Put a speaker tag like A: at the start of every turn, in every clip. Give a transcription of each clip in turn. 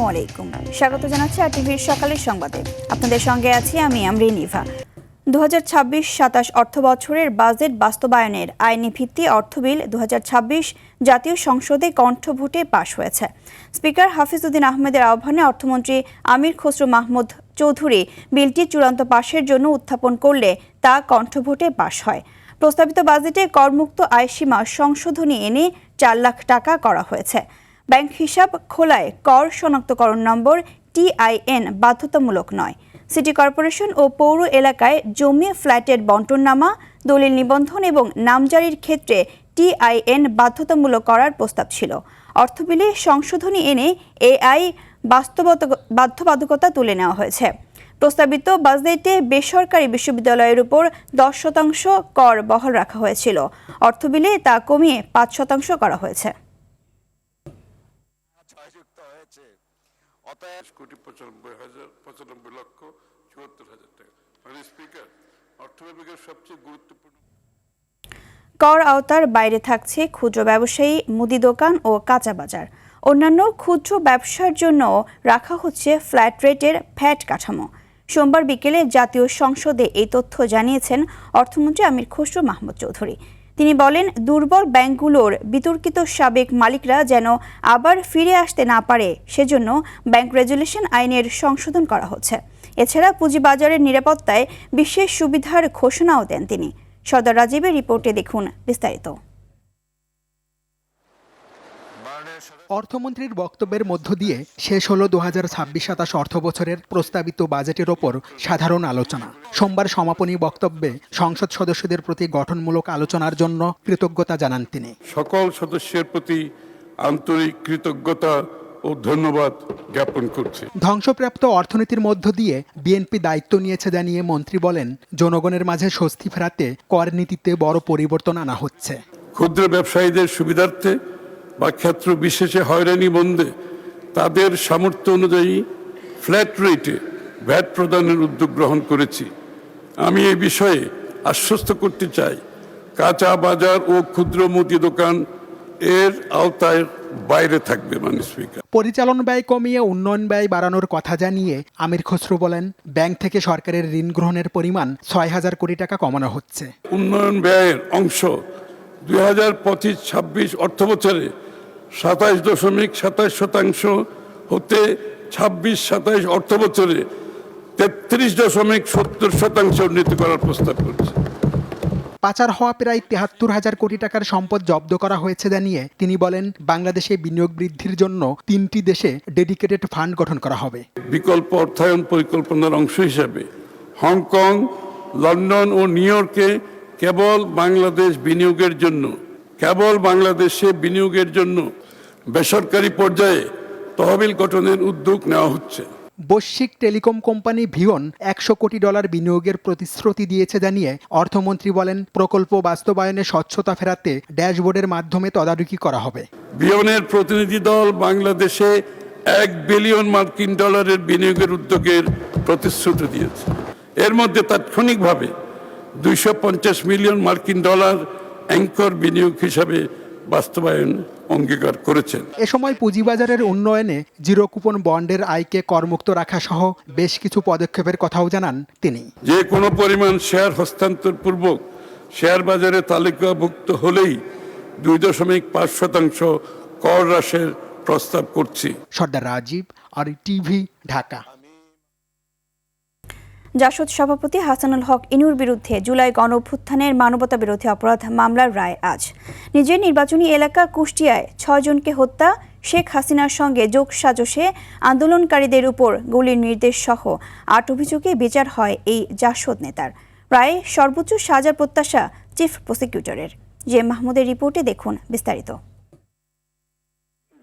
A: আসসালামু আলাইকুম, স্বাগত জানাচ্ছি আরটিভির সকালের সংবাদে। আপনাদের সঙ্গে আছি আমি আমরিন ইভা। 2026-27 অর্থ বছরের বাজেট বাস্তবায়নের আইনি ভিত্তি অর্থ বিল 2026 জাতীয় সংসদে কণ্ঠভোটে পাশ হয়েছে। স্পিকার হাফিজউদ্দিন আহমেদের আহ্বানে অর্থমন্ত্রী আমির খসরু মাহমুদ চৌধুরী বিলটি চূড়ান্ত পাশের জন্য উত্থাপন করলে তা কণ্ঠভোটে পাশ হয়। প্রস্তাবিত বাজেটে করমুক্ত আয়সীমা সংশোধনী এনে 4 লাখ টাকা করা হয়েছে। ব্যাংক হিসাব খোলায় কর শনাক্তকরণ নম্বর TIN বাধ্যতামূলক নয়। সিটি কর্পোরেশন ও পৌর এলাকায় জমি ফ্ল্যাটের বণ্টননামা, দলিল নিবন্ধন এবং নামজারির ক্ষেত্রে TIN বাধ্যতামূলক করার প্রস্তাব ছিল। অর্থ বিলে সংশোধনী এনে AI বাধ্যবাধকতা তুলে নেওয়া হয়েছে। প্রস্তাবিত বাজেটে বেসরকারি বিশ্ববিদ্যালয়ের উপর 10% কর বহাল রাখা হয়েছিল। অর্থ বিলে তা কমিয়ে 5% করা হয়েছে। কর আওতার বাইরে থাকছে ক্ষুদ্র ব্যবসায়ী, মুদি দোকান ও কাঁচা বাজার। অন্যান্য ক্ষুদ্র ব্যবসার জন্য রাখা হচ্ছে ফ্ল্যাট রেটের ভ্যাট কাঠামো। সোমবার বিকেলে জাতীয় সংসদে এই তথ্য জানিয়েছেন অর্থমন্ত্রী আমির খসরু মাহমুদ চৌধুরী। তিনি বলেন, দুর্বল ব্যাংকগুলোর বিতর্কিত সাবেক মালিকরা যেন আবার ফিরে আসতে না পারে সেজন্য ব্যাংক রেগুলেশন আইনের সংশোধন করা হচ্ছে। এছাড়া পুঁজিবাজারের নিরাপত্তায় বিশেষ সুবিধার ঘোষণাও দেন তিনি। সর্দার রাজীবের রিপোর্টে দেখুন বিস্তারিত।
B: অর্থমন্ত্রীর বক্তব্যের মধ্য দিয়ে শেষ হলো 2026-27 অর্থ বছরের প্রস্তাবিত বাজেটের ওপর সাধারণ আলোচনা। সোমবার সমাপনী বক্তব্যে সংসদ সদস্যদের প্রতি গঠনমূলক আলোচনার জন্য কৃতজ্ঞতা জানান তিনি।
C: সকল সদস্যের প্রতি আন্তরিক কৃতজ্ঞতা ও ধন্যবাদ জ্ঞাপন করছি।
B: ধ্বংসপ্রাপ্ত অর্থনীতির মধ্য দিয়ে বিএনপি দায়িত্ব নিয়েছে জানিয়ে মন্ত্রী বলেন, জনগণের মাঝে স্বস্তি ফেরাতে কর নীতিতে বড় পরিবর্তন আনা হচ্ছে।
C: ক্ষুদ্র ব্যবসায়ীদের সুবিধার্থে বা ক্ষেত্র বিশেষে হয়রানি বন্ধে তাদের সামর্থ্য অনুযায়ী ফ্ল্যাট রেটে ভ্যাট প্রদানের উদ্যোগ গ্রহণ করেছি। আমি এই বিষয়ে আশ্বস্ত করতে চাই, কাঁচা বাজার ও ক্ষুদ্র মুদি দোকান এর আওতায় বাইরে থাকবে। স্পিকার,
B: পরিচালন ব্যয় কমিয়ে উন্নয়ন ব্যয় বাড়ানোর কথা জানিয়ে আমির খসরু বলেন, ব্যাংক থেকে সরকারের ঋণ গ্রহণের পরিমাণ 6,000 কোটি টাকা কমানো হচ্ছে।
C: উন্নয়ন ব্যয়ের অংশ 2025-26 অর্থ বছরে 27.27% হতে 26-27 অর্থ বছরে 33.70% উন্নীত করার প্রস্তাব করছে।
B: পাচার হওয়া প্রায় 73,000 কোটি টাকার সম্পদ জব্দ করা হয়েছে জানিয়ে তিনি বলেন, বাংলাদেশে বিনিয়োগ বৃদ্ধির জন্য 3টি দেশে ডেডিকেটেড ফান্ড গঠন করা হবে।
C: বিকল্প অর্থায়ন পরিকল্পনার অংশ হিসাবে হংকং, লন্ডন ও নিউ ইয়র্কে কেবল বাংলাদেশে বিনিয়োগের জন্য বেসরকারি পর্যায়ে তহবিল গঠনের উদ্যোগ নেওয়া হচ্ছে।
B: বৈশ্বিক টেলিকম কোম্পানি ভিওন $100 কোটি বিনিয়োগের প্রতিশ্রুতি দিয়েছে জানিয়ে অর্থমন্ত্রী বলেন, প্রকল্প বাস্তবায়নে স্বচ্ছতা ফেরাতে ড্যাশবোর্ডের মাধ্যমে তদারকি করা হবে।
C: ভিওনের প্রতিনিধি দল বাংলাদেশে $1 বিলিয়ন বিনিয়োগের উদ্যোগের প্রতিশ্রুতি দিয়েছে। এর মধ্যে তাৎক্ষণিকভাবে $250 মিলিয়ন অ্যাঙ্কর বিনিয়োগ হিসাবে বাস্তবায়ন অঙ্গীকার করেছেন।
B: এ সময় পুঁজিবাজারের উন্নয়নে জিরো কুপন বন্ডের আয়কে করমুক্ত রাখা সহ বেশ কিছু পদক্ষেপের কথাও জানান তিনি।
C: যে কোনো পরিমাণ শেয়ার হস্তান্তর পূর্বক শেয়ার বাজারে তালিকাভুক্ত হলেই 2.5% কর হ্রাসের প্রস্তাব করছি।
B: সর্দার রাজীব, RTV, ঢাকা।
A: জাসদ সভাপতি হাসানুল হক ইনুর বিরুদ্ধে জুলাই গণঅভ্যুত্থানের মানবতাবিরোধী অপরাধ মামলার রায় আজ। নিজের নির্বাচনী এলাকা কুষ্টিয়ায় 6 জনকে হত্যা, শেখ হাসিনার সঙ্গে যোগসাজশে আন্দোলনকারীদের উপর গুলির নির্দেশ সহ 8 অভিযোগে বিচার হয় এই জাসদ নেতার। রায়ে সর্বোচ্চ সাজার প্রত্যাশা চিফ প্রসিকিউটরের। মাহমুদের রিপোর্টে দেখুন বিস্তারিত।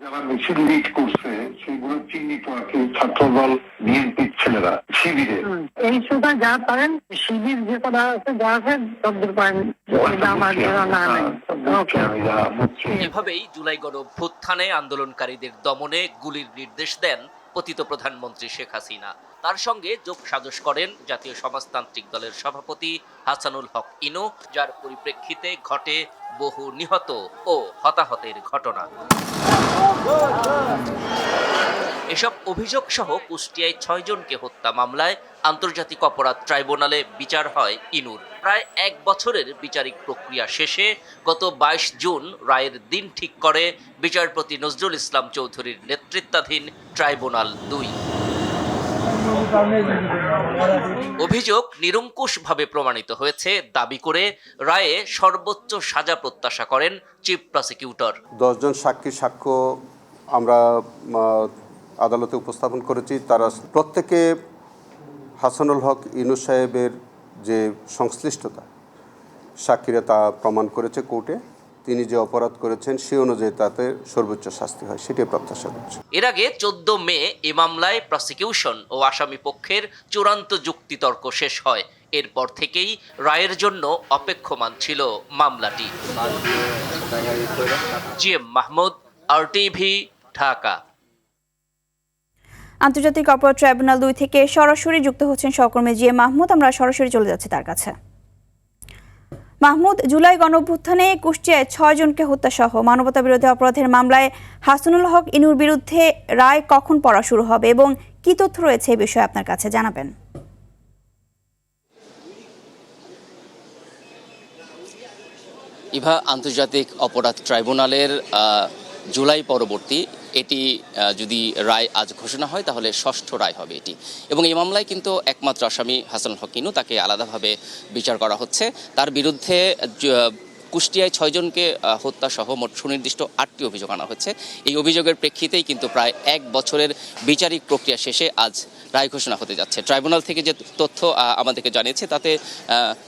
D: যারা মিছিল লিড করছে সেগুলো চিহ্নিত আছে ছাত্রদল, বিএনপির ছেলেরা, শিবিরের।
E: এই সময় যা পারেন শিবির যে করা আছে যা আছে তদবির করেন।
F: এভাবেই জুলাই গণঅভ্যুত্থানে আন্দোলনকারীদের দমনে গুলির নির্দেশ দেন পতিত প্রধানমন্ত্রী শেখ হাসিনা। তার সঙ্গে যোগসাজশ করেন জাতীয় সমাজতান্ত্রিক দলের সভাপতি হাসানুল হক ইনু, যার পরিপ্রেক্ষিতে ঘটে বহু নিহত ও হতাহতের ঘটনা। এসব অভিযোগ সহ কুষ্টিয়ায় 6 জনকে হত্যা মামলায় আন্তর্জাতিক অপরাধ ট্রাইব্যুনালে বিচার হয় ইনুর। প্রায় 1 বছরের বিচারিক প্রক্রিয়া শেষে গত 22 জুন রায়ের দিন ঠিক করে বিচারপতি নজরুল ইসলাম চৌধুরীর নেতৃত্বাধীন ট্রাইব্যুনাল 2। অভিযোগ নিরঙ্কুশভাবে প্রমাণিত হয়েছে দাবি করে রায়ে সর্বোচ্চ সাজা প্রত্যাশা করেন চিফ প্রসিকিউটর।
G: 10 জন সাক্ষীর সাক্ষ্য আমরা আদালতে উপস্থাপন করেছি। তারা প্রত্যেকে হাসানুল হক ইউনূস সাহেবের যে সংশ্লিষ্টতা সাক্ষীরা তা প্রমাণ করেছে কোর্টে। তিনি যে অপরাধ করেছেন সে অনুযায়ী তাতে সর্বোচ্চ শাস্তি হয়, সেটাই প্রত্যাশা করছে।
F: এর আগে 14 মে এ মামলায় প্রসিকিউশন ও আসামি পক্ষের চূড়ান্ত যুক্তিতর্ক শেষ হয়। এরপর থেকেই রায়ের জন্য অপেক্ষমান ছিল মামলাটি। GM Mahmud, RTV, Dhaka.
A: আন্তর্জাতিক অপরাধ ট্রাইব্যুনাল 2 থেকে সরাসরি যুক্ত হচ্ছেন সহকর্মী জিএম মাহমুদ। আমরা সরাসরি চলে যাচ্ছি তার কাছে। মাহমুদ, জুলাই গণঅভ্যুত্থানে কুষ্টিয়ায় 6 জনকে হত্যা সহ মানবতাবিরোধী অপরাধের মামলায় হাসানুল হক ইনুর বিরুদ্ধে রায় কখন পড়া শুরু হবে এবং কি তথ্য রয়েছে এই বিষয়ে আপনার কাছে জানাবেন?
H: ইভা, আন্তর্জাতিক অপরাধ ট্রাইব্যুনালের জুলাই পরবর্তী এটি যদি রায় আজ ঘোষণা হয় তাহলে 6ষ্ঠ রায় হবে এটি। এবং এই মামলায় কিন্তু একমাত্র আসামি হাসানুল হক ইনু, তাকে আলাদাভাবে বিচার করা হচ্ছে। তার বিরুদ্ধে কুষ্টিয়ায় 6 জনকে হত্যা সহ মোট সুনির্দিষ্ট 8টি অভিযোগ আনা হচ্ছে। এই অভিযোগের প্রেক্ষিতেই কিন্তু প্রায় 1 বছরের বিচারিক প্রক্রিয়া শেষে আজ রায় ঘোষণা হতে যাচ্ছে। ট্রাইব্যুনাল থেকে যে তথ্য আমাদেরকে জানিয়েছে তাতে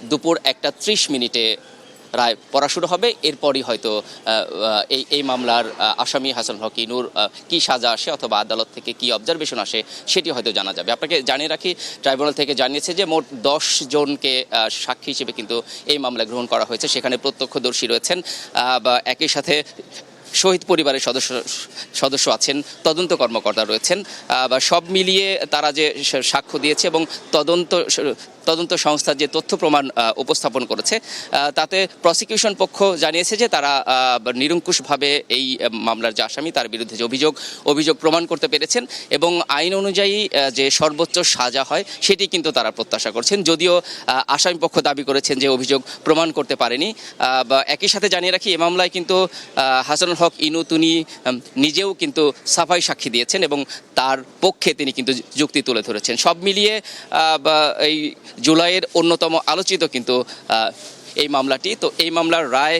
H: দুপুর 1:30 রায় পড়া শুরু হবে। এরপরই হয়তো এই মামলার আসামি হাসানুল হক ইনুর কি সাজা আসে অথবা আদালত থেকে কি অবজারভেশন আসে সেটি হয়তো জানা যাবে। আপনাকে জানিয়ে রাখি, ট্রাইব্যুনাল থেকে জানিয়েছে যে মোট 10 জনকে সাক্ষী হিসেবে কিন্তু এই মামলা গ্রহণ করা হয়েছে। সেখানে প্রত্যক্ষদর্শী রয়েছেন বা একই সাথে শহীদ পরিবারের সদস্য আছেন, তদন্ত কর্মকর্তা রয়েছেন। বা সব মিলিয়ে তারা যে সাক্ষ্য দিয়েছে এবং তদন্ত সংস্থা যে তথ্য প্রমাণ উপস্থাপন করেছে তাতে প্রসিকিউশন পক্ষ জানিয়েছে যে তারা নিরঙ্কুশভাবে এই মামলার যে আসামি তার বিরুদ্ধে যে অভিযোগ প্রমাণ করতে পেরেছেন এবং আইন অনুযায়ী যে সর্বোচ্চ সাজা হয় সেটি কিন্তু তারা প্রত্যাশা করছেন। যদিও আসামি পক্ষ দাবি করেছেন যে অভিযোগ প্রমাণ করতে পারেনি। বা একই সাথে জানিয়ে রাখি, এই মামলায় কিন্তু হাসানুল হক ইনু তিনি নিজেও কিন্তু সাফাই সাক্ষী দিয়েছেন এবং তার পক্ষে তিনি কিন্তু যুক্তি তুলে ধরেছেন। সব মিলিয়ে এই জুলাইয়ের অন্যতম আলোচিত কিন্তু এই মামলাটি। তো এই মামলার রায়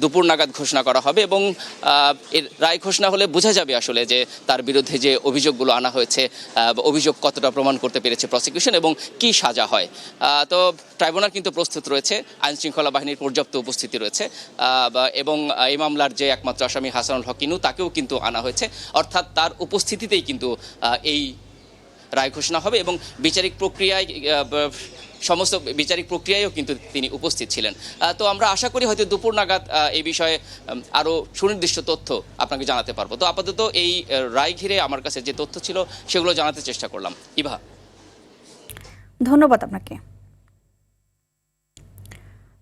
H: দুপুর নাগাদ ঘোষণা করা হবে এবং এর রায় ঘোষণা হলে বোঝা যাবে আসলে যে তার বিরুদ্ধে যে অভিযোগগুলো আনা হয়েছে অভিযোগ কতটা প্রমাণ করতে পেরেছে প্রসিকিউশন এবং কি সাজা হয়। তো ট্রাইব্যুনাল কিন্তু প্রস্তুত রয়েছে, আইনশৃঙ্খলা বাহিনীর পর্যাপ্ত উপস্থিতি রয়েছে এবং এই মামলার যে একমাত্র আসামি হাসানুল হক ইনু তাকেও কিন্তু আনা হয়েছে। অর্থাৎ তার উপস্থিতিতেই কিন্তু এই রায় ঘোষণা হবে এবং সমস্ত বিচারিক প্রক্রিয়ায়ও কিন্তু তিনি উপস্থিত ছিলেন। তো আমরা আশা করি হয়তো দুপুর নাগাদ এই বিষয়ে আরও সুনির্দিষ্ট তথ্য আপনাকে জানাতে পারবো। তো আপাতত এই রায় ঘিরে আমার কাছে যে তথ্য ছিল সেগুলো জানাতে চেষ্টা করলাম। ইভা,
A: ধন্যবাদ আপনাকে।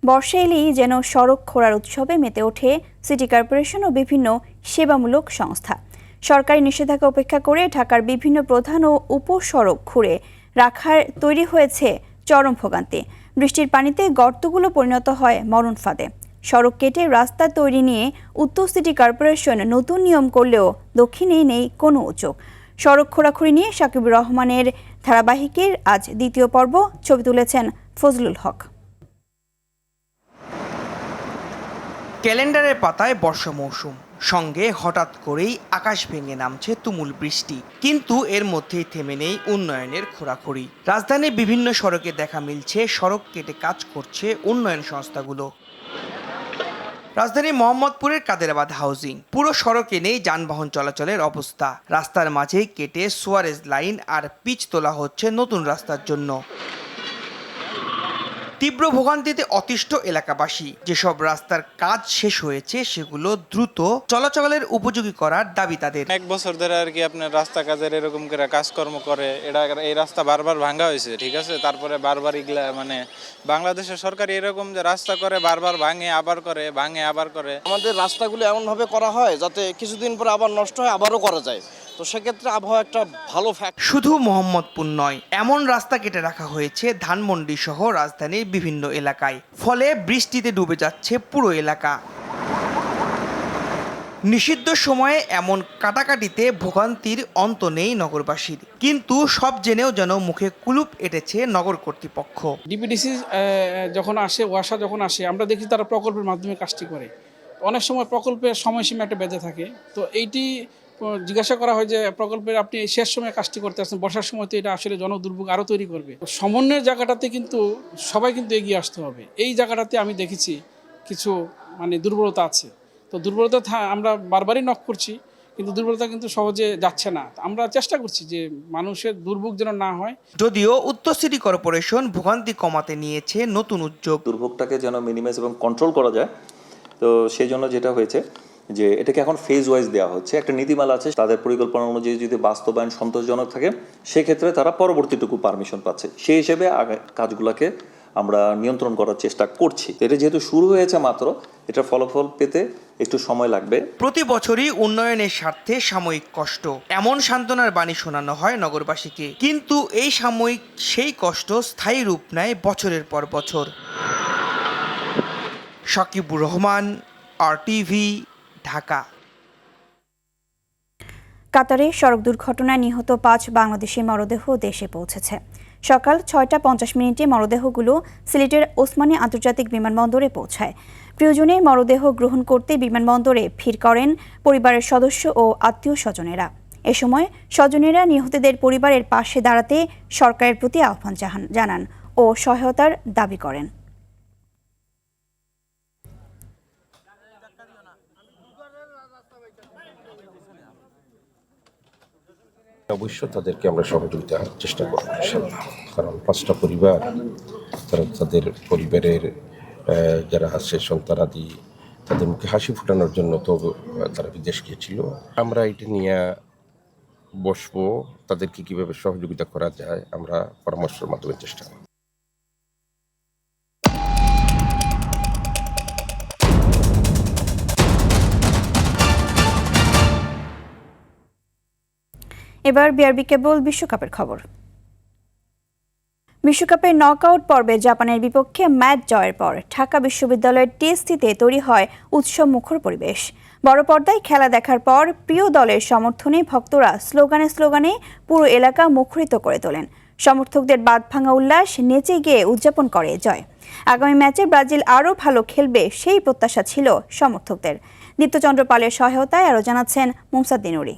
A: বর্ষা এলেই যেন সড়ক খোঁড়ার উৎসবে মেতে ওঠে সিটি কর্পোরেশন ও বিভিন্ন সেবামূলক সংস্থা। সরকারি নিষেধাজ্ঞা উপেক্ষা করে ঢাকার বিভিন্ন প্রধান ও উপসড়ক খুঁড়ে রাখার তৈরি হয়েছে চরম ভোগান্তি। বৃষ্টির পানিতে গর্তগুলো পরিণত হয় মরণ ফাঁদে। সড়ক কেটে রাস্তা তৈরি নিয়ে উত্তর সিটি কর্পোরেশন নতুন নিয়ম করলেও দক্ষিণে নেই কোনো উদ্যোগ। সড়ক খোঁড়াখুড়ি নিয়ে সাকিবুর রহমানের ধারাবাহিকের আজ দ্বিতীয় পর্ব, ছবি তুলেছেন ফজলুল হক।
I: ক্যালেন্ডারের পাতায় বর্ষা মৌসুম, সঙ্গে হঠাৎ করেই আকাশ ভেঙে নামছে তুমুল বৃষ্টি। কিন্তু এর মধ্যেই থেমে নেই উন্নয়নের খোঁড়াখুড়ি। রাজধানীর বিভিন্ন সড়কে দেখা মিলছে সড়ক কেটে কাজ করছে উন্নয়ন সংস্থাগুলো। রাজধানীর মোহাম্মদপুরের কাদেরাবাদ হাউজিং, পুরো সড়কে নেই যানবাহন চলাচলের অবস্থা। রাস্তার মাঝেই কেটে সুয়ারেজ লাইন আর পিচ তোলা হচ্ছে নতুন রাস্তার জন্য। তীব্র ভোগান্তিতে অতিষ্ঠ এলাকাবাসী। যেসব রাস্তার কাজ শেষ হয়েছে সেগুলো দ্রুত চলাচলের উপযোগী করার দাবি তাদের।
J: 1 বছর ধরে আর কি আপনার রাস্তা কাজের এরকম করে কাজকর্ম করে এই রাস্তা বারবার ভাঙা হয়েছে, ঠিক আছে। তারপরে বারবার এগুলা মানে বাংলাদেশের সরকার এরকম যে রাস্তা করে বারবার ভাঙে আবার করে, ভাঙে আবার করে।
K: আমাদের রাস্তাগুলো এমনভাবে করা হয় যাতে কিছুদিন পরে আবার নষ্ট হয়, আবারও করা যায়। তো সেক্ষেত্রে আবহাওয়া একটা ভালো ফ্যাক্ট।
I: শুধু মোহাম্মদপুর নয়, এমন রাস্তা কেটে রাখা হয়েছে ধানমন্ডি সহ রাজধানীর বিভিন্ন এলাকায়, ফলে বৃষ্টিতে ডুবে যাচ্ছে পুরো এলাকা। নিষিদ্ধ সময়ে এমন কাটাকাটিতে ভোগান্তির অন্ত নেই নগরবাসীর, কিন্তু সব জেনেও যেন মুখে কুলুপ এঁটেছে নগর কর্তৃপক্ষ।
L: ডিপিডিসি যখন আসে, ওয়াসা যখন আসে, আমরা দেখি তারা প্রকল্পের মাধ্যমে কাজটি করে। অনেক সময় প্রকল্পের সময়সীমা একটা বেঁধে থাকে, তো এইটি জিজ্ঞাসা করা হয় যে প্রকল্পের আপনি শেষ সময় কাজটি করতে আসছেন, বর্ষার সময় তো এটা আসলে জনদুর্ভোগ আরও তৈরি করবে। সমন্বয়ের জায়গাটাতে কিন্তু সবাই কিন্তু এগিয়ে আসতে হবে। এই জায়গাটাতে আমি দেখেছি কিছু দুর্বলতা আছে। তো দুর্বলতা আমরা বারবারই নক করছি, কিন্তু দুর্বলতা কিন্তু সহজে যাচ্ছে না। আমরা চেষ্টা করছি যে মানুষের দুর্ভোগ যেন না হয়।
I: যদিও উত্তর সিটি কর্পোরেশন ভোগান্তি কমাতে নিয়েছে নতুন উদ্যোগ।
M: দুর্ভোগটাকে যেন মিনিমাইজ এবং কন্ট্রোল করা যায়, তো সেই জন্য যেটা হয়েছে যে এটাকে এখন ফেজ ওয়াইজ দেওয়া হচ্ছে। একটা নীতিমালা আছে, তাদের পরিকল্পনা অনুযায়ী যদি বাস্তবায়ন সন্তোষজনক থাকে সেক্ষেত্রে তারা পরবর্তীটুকু পারমিশন পাচ্ছে। সেই হিসেবে কাজগুলোকে আমরা নিয়ন্ত্রণ করার চেষ্টা করছি। এটা যেহেতু শুরু হয়েছে মাত্র, এটা ফলাফল পেতে একটু সময় লাগবে।
I: প্রতি বছরই উন্নয়নের স্বার্থে সাময়িক কষ্ট, এমন সান্ত্বনার বাণী শোনানো হয় নগরবাসীকে, কিন্তু এই সাময়িক সেই কষ্ট স্থায়ী রূপ নেয় বছরের পর বছর। সাকিবুর রহমান, RTV, ঢাকা।
A: কাতারে সড়ক দুর্ঘটনায় নিহত 5 বাংলাদেশি মরদেহ দেশে পৌঁছেছে। সকাল 6টা 50 মরদেহগুলো সিলেটের ওসমানী আন্তর্জাতিক বিমানবন্দরে পৌঁছায়। প্রিয়জনের মরদেহ গ্রহণ করতে বিমানবন্দরে ভিড় করেন পরিবারের সদস্য ও আত্মীয় স্বজনেরা। এ সময় স্বজনেরা নিহতদের পরিবারের পাশে দাঁড়াতে সরকারের প্রতি আহ্বান জানান ও সহায়তার দাবি করেন।
N: অবশ্যই তাদেরকে আমরা সহযোগিতার চেষ্টা করব, কারণ 5টা পরিবার, তারা তাদের পরিবারের যারা আছে সন্তানাদি, তাদের মুখে হাসি ফোটানোর জন্য তো তারা বিদেশ গিয়েছিল। আমরা এটা নিয়ে বসবো, তাদেরকে কিভাবে সহযোগিতা করা যায় আমরা পরামর্শের মাধ্যমে চেষ্টা করব।
A: এবার বিআরবি কেবল বিশ্বকাপের খবর। বিশ্বকাপের নকআউট পর্বে জাপানের বিপক্ষে ম্যাচ জয়ের পর ঢাকা বিশ্ববিদ্যালয়ের টিএসসিতে তৈরি হয় উৎসব মুখর পরিবেশ। বড় পর্দায় খেলা দেখার পর প্রিয় দলের সমর্থনে ভক্তরা স্লোগানে স্লোগানে পুরো এলাকা মুখরিত করে তোলেন। সমর্থকদের বাঁধভাঙা উল্লাস, নেচে গিয়ে উদযাপন করে জয়। আগামী ম্যাচে ব্রাজিল আরও ভালো খেলবে সেই প্রত্যাশা ছিল সমর্থকদের। দীপ্তচন্দ্র পালের সহায়তায় আরও জানাচ্ছেন মুমসাদ্দিন নুরি।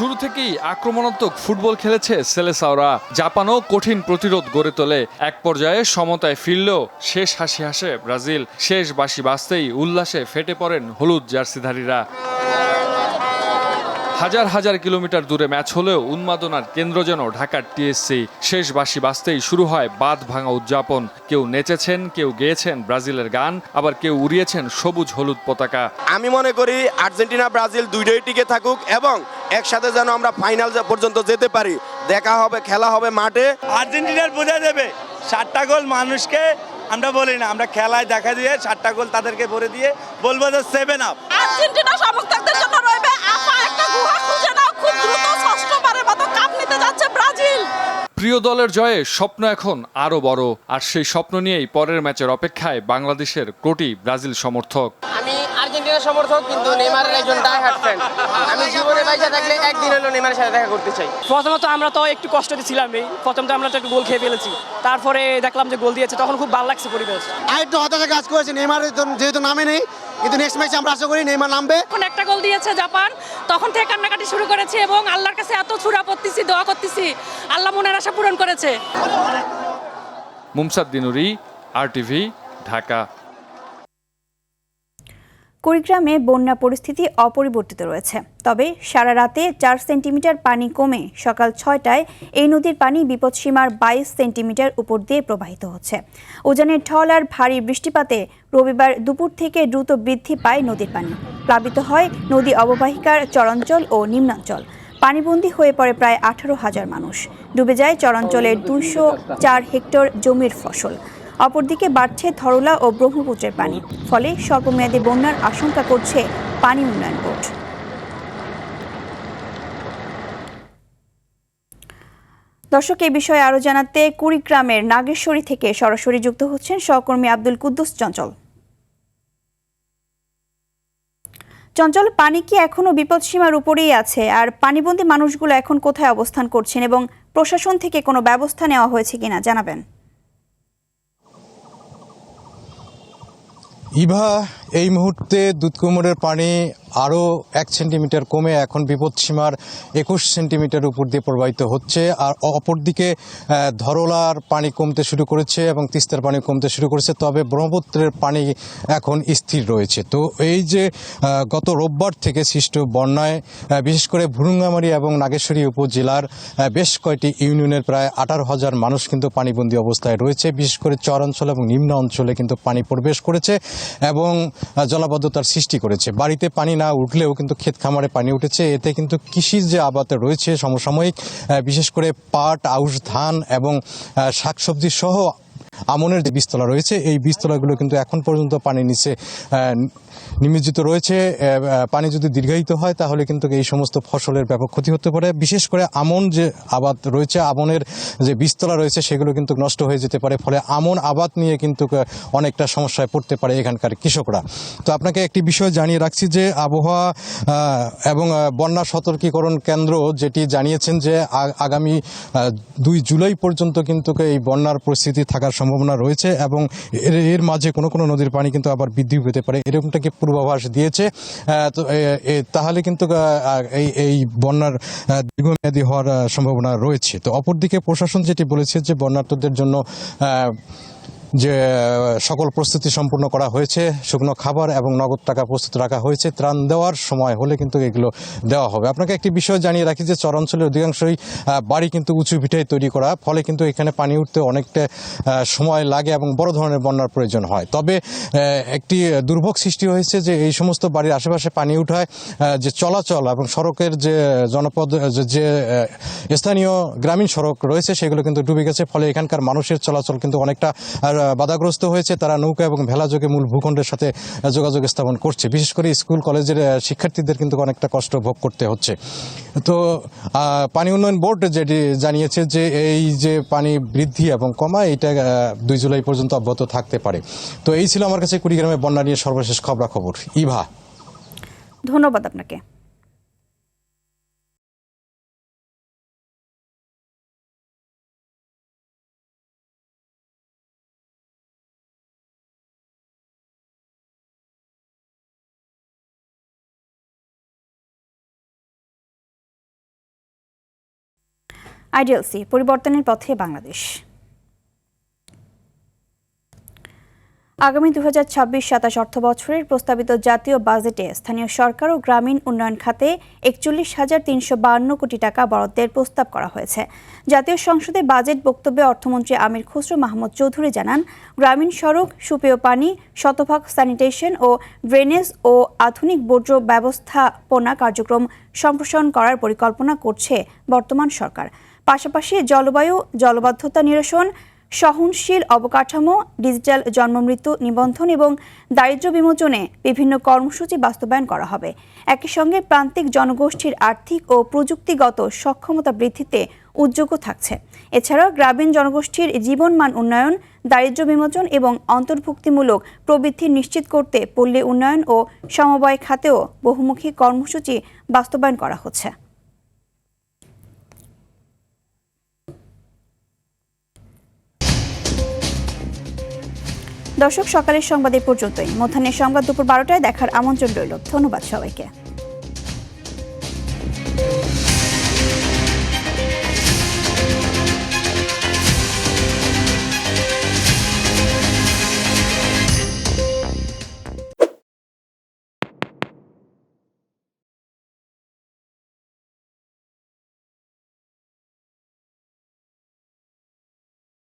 O: শুরু থেকেই আক্রমণাত্মক ফুটবল খেলেছে সেলেসাওরা। জাপানও কঠিন প্রতিরোধ গড়ে তোলে। এক পর্যায়ে সমতায় ফিরলেও শেষ হাসি হাসে ব্রাজিল। শেষ বাঁশি বাজতেই উল্লাসে ফেটে পড়েন হলুদ জার্সিধারীরা। হাজার হাজার কিলোমিটার দূরে ম্যাচ হলেও উন্মাদনার কেন্দ্র যেন ঢাকার টিএসসি। শেষ বাঁশি বাজতেই শুরু হয় বাঁধ ভাঙা উদযাপন। কেউ নেচেছেন, কেউ গেয়েছেন ব্রাজিলের গান, আবার কেউ উড়িয়েছেন সবুজ হলুদ পতাকা।
P: আমি মনে করি আর্জেন্টিনা ব্রাজিল দুইটাই টিকে থাকুক এবং একসাথে যেন আমরা ফাইনাল পর্যন্ত যেতে পারি। দেখা হবে, খেলা হবে মাঠে।
Q: আর্জেন্টিনার বোঝা দেবে 7টা গোল মানুষকে আমরা বলি না, আমরা খেলায় দেখা দিয়ে 7টা গোল তাদেরকে ভরে দিয়ে বলবো যে 7 আপ।
R: আর্জেন্টিনা সমর্থকদের জন্য রইবে আপা একটা গুহা খুঁজে নাও, খুব দ্রুত ষষ্ঠবারের মতো কাপ নিতে যাচ্ছে ব্রাজিল।
O: প্রিয় দলের জয়ে স্বপ্ন এখন আরো বড়, আর সেই স্বপ্ন নিয়েই পরের ম্যাচের অপেক্ষায় বাংলাদেশের কোটি ব্রাজিল সমর্থক।
S: আমি আর্জেন্টিনা সমর্থক, কিন্তু নেইমারের একজন ডাই হার্ট ফ্যান। আমি জীবনে বাইচা থাকলে একদিন হলো নেইমারের সাথে দেখা করতে চাই।
T: প্রথমত আমরা তো একটু কষ্ট দিছিলামই, প্রথমত আমরা তো একটু গোল খেয়ে ফেলেছি, তারপরে দেখলাম যে গোল দিয়েছে, তখন খুব ভালো লাগছে পরিবেশ।
U: আর একটু হতাশা কাজ করেছে, নেইমার যেহেতু নামে নেই, কিন্তু নেক্সট ম্যাচে আমরা আশা করি নেইমার নামবে।
T: এখন একটা গোল দিয়েছে জাপান, তখন থেকে কান্নাকাটি শুরু করেছে এবং আল্লাহর কাছে এত ছুড়া পড়তেছি, দোয়া করতেছি, আল্লাহ মনের আশা পূরণ করেছে।
O: মুমসাদ্দিন নুরি, RTV, ঢাকা।
A: কুড়িগ্রামে বন্যা পরিস্থিতি অপরিবর্তিত রয়েছে, তবে সারা রাতে 4 সেন্টিমিটার পানি কমে সকাল 6টায় এই নদীর পানি বিপদসীমার 22 সেন্টিমিটার উপর দিয়ে প্রবাহিত হচ্ছে। উজানের ঢল আর ভারী বৃষ্টিপাতে রবিবার দুপুর থেকে দ্রুত বৃদ্ধি পায় নদীর পানি। প্লাবিত হয় নদী অববাহিকার চরাঞ্চল ও নিম্নাঞ্চল। পানিবন্দী হয়ে পড়ে প্রায় 18,000 মানুষ। ডুবে যায় চরাঞ্চলের 204 হেক্টর জমির ফসল। অপরদিকে বাড়ছে ধরলা ও ব্রহ্মপুত্রের পানি, ফলে স্বল্পমেয়াদী বন্যার আশঙ্কা করছে পানি উন্নয়ন বোর্ড। দর্শক, এই বিষয়ে আরো জানাতে কুড়িগ্রামের নাগেশ্বরী থেকে সরাসরি যুক্ত হচ্ছেন সহকর্মী আব্দুল কুদ্দুস চঞ্চল। চঞ্চল, পানি কি এখনো বিপদসীমার উপরেই আছে? আর পানিবন্দী মানুষগুলো এখন কোথায় অবস্থান করছেন এবং প্রশাসন থেকে কোনো ব্যবস্থা নেওয়া হয়েছে কিনা জানাবেন।
C: ইভা, এই মুহূর্তে দুধকুমোরের পানি আরও 1 সেন্টিমিটার কমে এখন বিপদসীমার 21 সেন্টিমিটার উপর দিয়ে প্রবাহিত হচ্ছে। আর অপরদিকে ধরলার পানি কমতে শুরু করেছে এবং তিস্তার পানি কমতে শুরু করেছে, তবে ব্রহ্মপুত্রের পানি এখন স্থির রয়েছে। তো এই যে গত রোববার থেকে সৃষ্ট বন্যায় বিশেষ করে ভুরুঙ্গামারী এবং নাগেশ্বরী উপজেলার বেশ কয়েকটি ইউনিয়নের প্রায় 18,000 মানুষ কিন্তু পানিবন্দী অবস্থায় রয়েছে। বিশেষ করে চর অঞ্চল এবং নিম্ন অঞ্চলে কিন্তু পানি প্রবেশ করেছে এবং জলাবদ্ধতার সৃষ্টি করেছে। বাড়িতে পানি না উঠলেও কিন্তু ক্ষেত খামারে পানি উঠেছে। এতে কিন্তু কৃষির যে আবাদ রয়েছে সমসাময়িক, বিশেষ করে পাট, আউশ ধান এবং শাকসবজি সহ আমনের যে বীজতলা রয়েছে, এই বীজতলাগুলো কিন্তু এখন পর্যন্ত পানির নিচে নিমজ্জিত রয়েছে। পানি যদি দীর্ঘায়িত হয় তাহলে কিন্তু এই সমস্ত ফসলের ব্যাপক ক্ষতি হতে পারে। বিশেষ করে আমন যে আবাদ রয়েছে, আমনের যে বীজতলা রয়েছে সেগুলো কিন্তু নষ্ট হয়ে যেতে পারে। ফলে আমন আবাদ নিয়ে কিন্তু অনেকটা সমস্যায় পড়তে পারে এখানকার কৃষকরা। তো আপনাকে একটি বিষয় জানিয়ে রাখছি যে আবহাওয়া এবং বন্যা সতর্কীকরণ কেন্দ্র যেটি জানিয়েছেন যে আগামী 2 জুলাই পর্যন্ত কিন্তু এই বন্যার পরিস্থিতি থাকার সম্ভাবনা রয়েছে এবং এর মাঝে কোনো কোনো নদীর পানি কিন্তু আবার বৃদ্ধি পেতে পারে, এরকমটাকে পূর্বাভাস দিয়েছে। তো তাহলে কিন্তু এই বন্যার দীর্ঘমেয়াদী হওয়ার সম্ভাবনা রয়েছে। তো অপরদিকে প্রশাসন যেটি বলেছে যে বন্যার্তদের জন্য যে সকল প্রস্তুতি সম্পূর্ণ করা হয়েছে, শুকনো খাবার এবং নগদ টাকা প্রস্তুত রাখা হয়েছে। ত্রাণ দেওয়ার সময় হলে কিন্তু এগুলো দেওয়া হবে। আপনাকে একটি বিষয় জানিয়ে রাখি যে চর অঞ্চলের অধিকাংশই বাড়ি কিন্তু উঁচু ভিটায় তৈরি করা, ফলে কিন্তু এখানে পানি উঠতে অনেকটা সময় লাগে এবং বড় ধরনের বন্যার প্রয়োজন হয়। তবে একটি দুর্ভোগ সৃষ্টি হয়েছে যে এই সমস্ত বাড়ির আশেপাশে পানি উঠায় যে চলাচল এবং সড়কের যে জনপদ যে স্থানীয় গ্রামীণ সড়ক রয়েছে সেগুলো কিন্তু ডুবে গেছে। ফলে এখানকার মানুষের চলাচল কিন্তু অনেকটা বাধাগ্রস্ত হয়েছে। তারা নৌকা এবং ভেলাযোগে মূল ভূখণ্ডের সাথে যোগাযোগ স্থাপন করছে। বিশেষ করে স্কুল কলেজের শিক্ষার্থীদের কিন্তু অনেকটা কষ্ট ভোগ করতে হচ্ছে। তো পানি উন্নয়ন বোর্ড যেটি জানিয়েছে যে এই যে পানি বৃদ্ধি এবং কমা এটা 2 জুলাই পর্যন্ত অব্যাহত থাকতে পারে। তো এই ছিল আমার কাছে কুড়িগ্রামে বন্যা নিয়ে সর্বশেষ খবরাখবর। ইভা,
A: ধন্যবাদ আপনাকে। আইডিএলসি পরিবর্তনের পথে বাংলাদেশ। আগামী 2026-27 অর্থবছরের প্রস্তাবিত জাতীয় বাজেটে স্থানীয় সরকার ও গ্রামীণ উন্নয়ন খাতে 41,352 কোটি টাকা বরাদ্দের প্রস্তাব করা হয়েছে। জাতীয় সংসদে বাজেট বক্তব্যে অর্থমন্ত্রী আমির খসরু মাহমুদ চৌধুরী জানান, গ্রামীণ সড়ক, সুপেয় পানি, শতভাগ স্যানিটেশন ও ড্রেনেজ ও আধুনিক বর্জ্য ব্যবস্থাপনা কার্যক্রম সম্প্রসারণ করার পরিকল্পনা করছে বর্তমান সরকার। পাশাপাশি জলবদ্ধতা নিরসন, সহনশীল অবকাঠামো, ডিজিটাল জন্মমৃত্যু নিবন্ধন এবং দারিদ্র্য বিমোচনে বিভিন্ন কর্মসূচি বাস্তবায়ন করা হবে। একই সঙ্গে প্রান্তিক জনগোষ্ঠীর আর্থিক ও প্রযুক্তিগত সক্ষমতা বৃদ্ধিতে উদ্যোগ থাকছে। এছাড়াও গ্রামীণ জনগোষ্ঠীর জীবনমান উন্নয়ন, দারিদ্র্য বিমোচন এবং অন্তর্ভুক্তিমূলক প্রবৃদ্ধি নিশ্চিত করতে পল্লী উন্নয়ন ও সমবায় খাতেও বহুমুখী কর্মসূচি বাস্তবায়ন করা হচ্ছে। দর্শক, সকালের সংবাদ এ পর্যন্তই। মধ্যাহ্নের সংবাদ দুপুর 12টায় দেখার আমন্ত্রণ রইল। ধন্যবাদ সবাইকে।